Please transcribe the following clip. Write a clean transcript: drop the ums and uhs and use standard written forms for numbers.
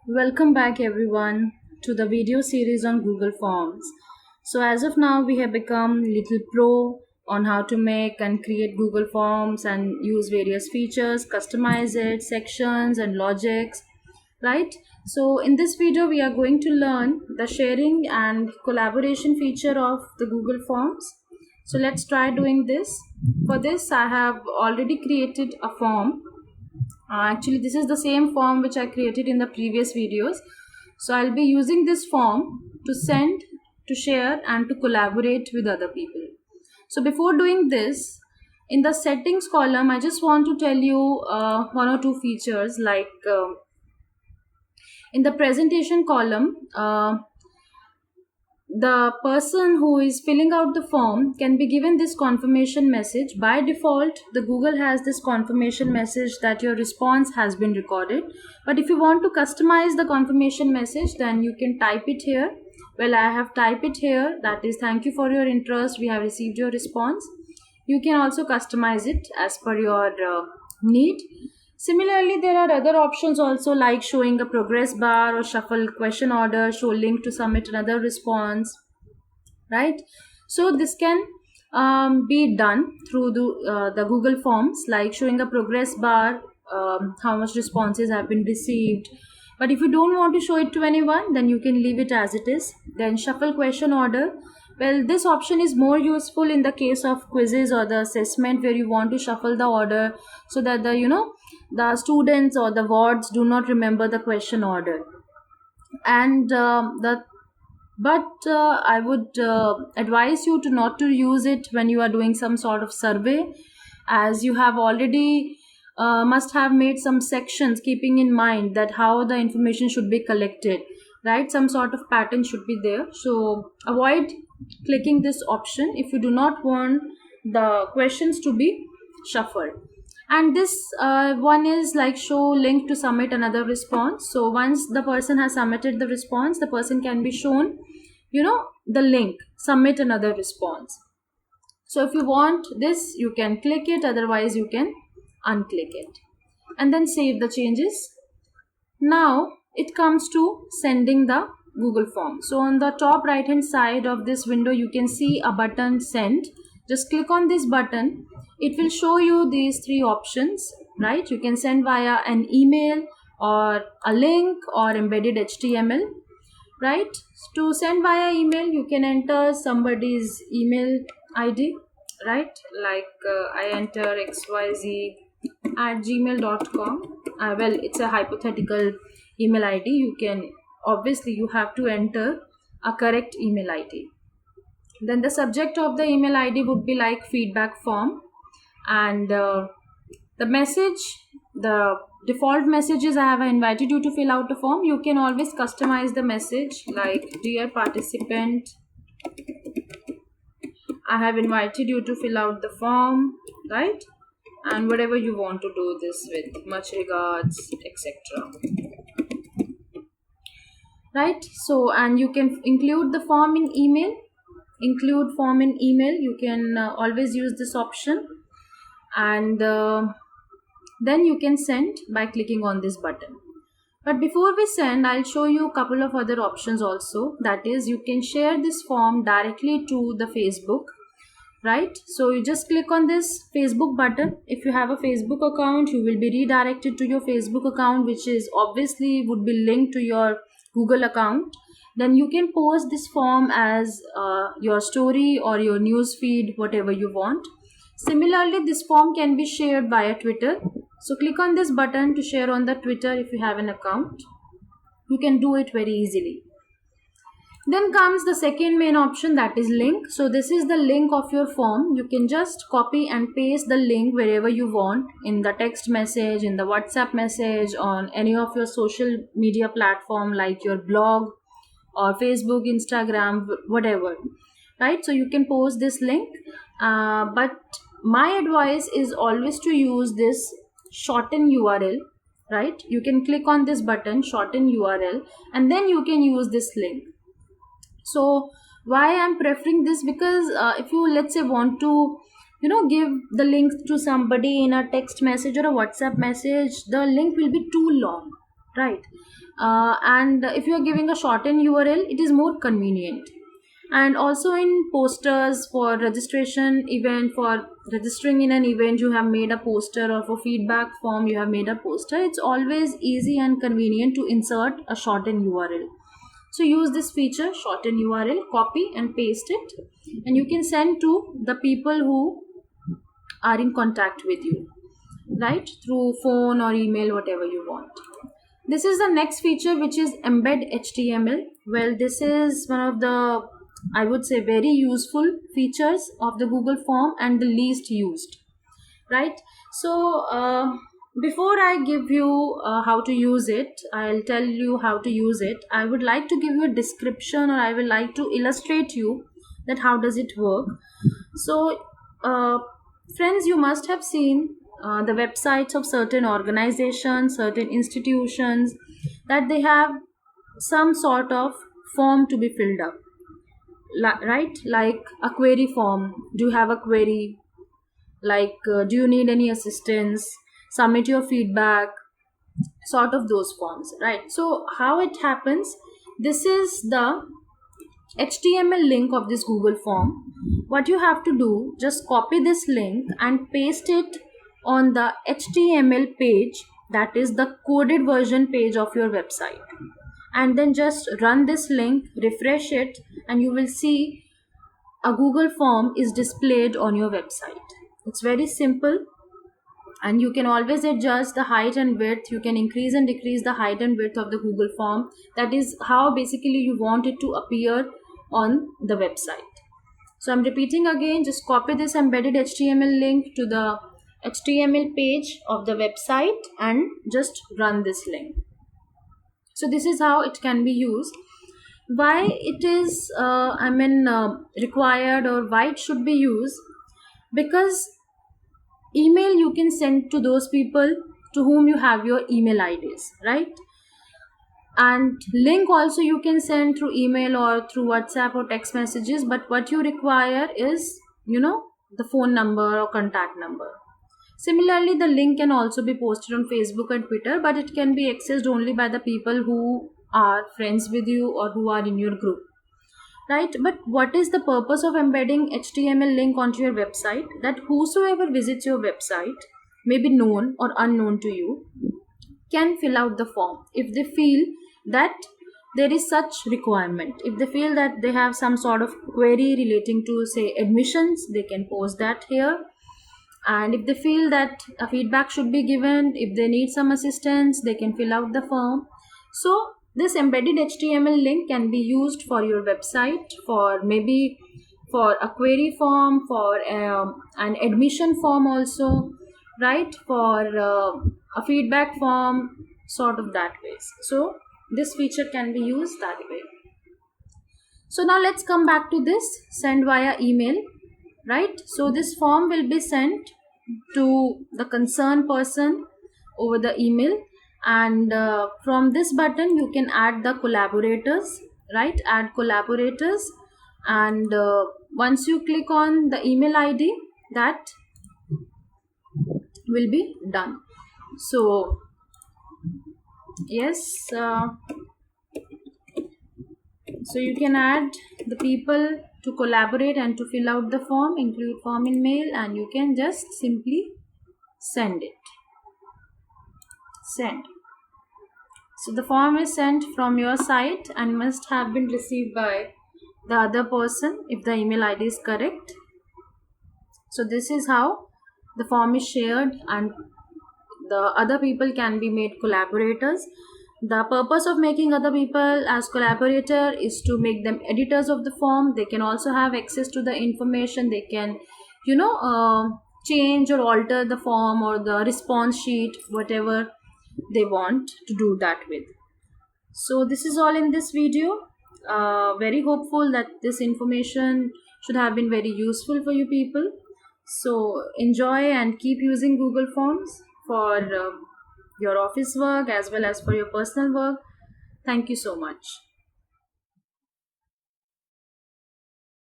Welcome back everyone to the video series on Google Forms. So as of now we have become little pro on how to make and create Google Forms and use various features, customize it, sections and logics, right? So in this video we are going to learn the sharing and collaboration feature of the Google Forms. So let's try doing this. For this I have already created a form. Actually, this is the same form which I created in the previous videos. So I'll be using this form to send, to share and to collaborate with other people. So before doing this, in the settings column, I just want to tell you one or two features like in the presentation column, the person who is filling out the form can be given this confirmation message. By default, the Google has this confirmation message that your response has been recorded. But if you want to customize the confirmation message, then you can type it here. Well, I have typed it here. That is, thank you for your interest. We have received your response. You can also customize it as per your need. Similarly, there are other options also like showing a progress bar or shuffle question order, show link to submit another response, right? So this can be done through the Google Forms, like showing a progress bar, how much responses have been received. But if you don't want to show it to anyone, then you can leave it as it is. Then shuffle question order. Well, this option is more useful in the case of quizzes or the assessment where you want to shuffle the order so that the students or the wards do not remember the question order. And the but I would advise you to not to use it when you are doing some sort of survey, as you have already must have made some sections keeping in mind that how the information should be collected, right? Some sort of pattern should be there. So avoid clicking this option if you do not want the questions to be shuffled. And this one is like show link to submit another response. So once the person has submitted the response, the person can be shown the link submit another response. So if you want this, you can click it, otherwise you can unclick it and then save the changes. Now it comes to sending the Google form. So on the top right hand side of this window, you can see a button send. Just click on this button. It will show you these three options, right? You can send via an email or a link or embedded HTML, right? To send via email, you can enter somebody's email ID, right? Like I enter xyz at gmail.com. Well, it's a hypothetical email ID. You have to enter a correct email ID. Then the subject of the email ID would be like feedback form, and the message, the default messages, I have invited you to fill out a form. You can always customize the message like dear participant, I have invited you to fill out the form, right? And whatever you want to do this with, much regards, etc., right? So and you can include the form in email, include form in email. You can always use this option, and then you can send by clicking on this button. But before we send, I'll show you a couple of other options also. That is, you can share this form directly to the Facebook, right? So you just click on this Facebook button. If you have a Facebook account, you will be redirected to your Facebook account, which is obviously would be linked to your Google account. Then you can post this form as your story or your news feed, whatever you want. Similarly, this form can be shared via Twitter. So click on this button to share on the Twitter if you have an account. You can do it very easily. Then comes the second main option, that is link. So this is the link of your form. You can just copy and paste the link wherever you want, in the text message, in the WhatsApp message, on any of your social media platform like your blog or Facebook, Instagram, whatever, right? So you can post this link, but my advice is always to use this shorten URL, right? You can click on this button shorten URL and then you can use this link. So why I'm preferring this, because if you, let's say, want to give the link to somebody in a text message or a WhatsApp message, the link will be too long, right? And if you are giving a shortened URL, it is more convenient. And also in posters for registration event, for registering in an event, you have made a poster, or for feedback form you have made a poster. It's always easy and convenient to insert a shortened URL. So use this feature, shorten URL, copy and paste it, and you can send to the people who are in contact with you, right? Through phone or email, whatever you want. This is the next feature, which is embed HTML. Well, this is one of the, I would say, very useful features of the Google form and the least used, right? So before I give you how to use it, I'll tell you how to use it. I would like to give you a description, or I would like to illustrate you that how does it work. So uh, friends, you must have seen the websites of certain organizations, certain institutions, that they have some sort of form to be filled up, right? Like a query form. Do you have a query? Like, do you need any assistance? Submit your feedback, sort of those forms, right? So how it happens, this is the HTML link of this Google form. What you have to do, just copy this link and paste it on the HTML page, that is the coded version page of your website, and then just run this link, refresh it, and you will see a Google form is displayed on your website. It's very simple, and you can always adjust the height and width. You can increase and decrease the height and width of the Google form. That is how basically you want it to appear on the website. So I'm repeating again, just copy this embedded HTML link to the HTML page of the website and just run this link. So this is how it can be used. Why it is required, or why it should be used? Because email you can send to those people to whom you have your email IDs, right? And link also you can send through email or through WhatsApp or text messages, but what you require is, the phone number or contact number. Similarly, the link can also be posted on Facebook and Twitter, but it can be accessed only by the people who are friends with you or who are in your group, right? But what is the purpose of embedding HTML link onto your website? That whosoever visits your website, may be known or unknown to you, can fill out the form if they feel that there is such requirement. If they feel that they have some sort of query relating to, say, admissions, they can post that here. And if they feel that a feedback should be given, if they need some assistance, they can fill out the form. So this embedded HTML link can be used for your website, for maybe for a query form, for an admission form also, right? For a feedback form, sort of that ways. So this feature can be used that way. So now let's come back to this send via email, right? So this form will be sent to the concerned person over the email, and from this button you can add the collaborators, right? Add collaborators, and once you click on the email ID, that will be done. So yes, so you can add the people to collaborate and to fill out the form, include form in mail, and you can just simply send it. Send. So the form is sent from your site and must have been received by the other person if the email ID is correct. So this is how the form is shared, and the other people can be made collaborators. The purpose of making other people as collaborator is to make them editors of the form. They can also have access to the information. They can, change or alter the form or the response sheet, whatever they want to do that with. So this is all in this video. Very hopeful that this information should have been very useful for you people. So enjoy and keep using Google Forms for your office work as well as for your personal work. Thank you so much.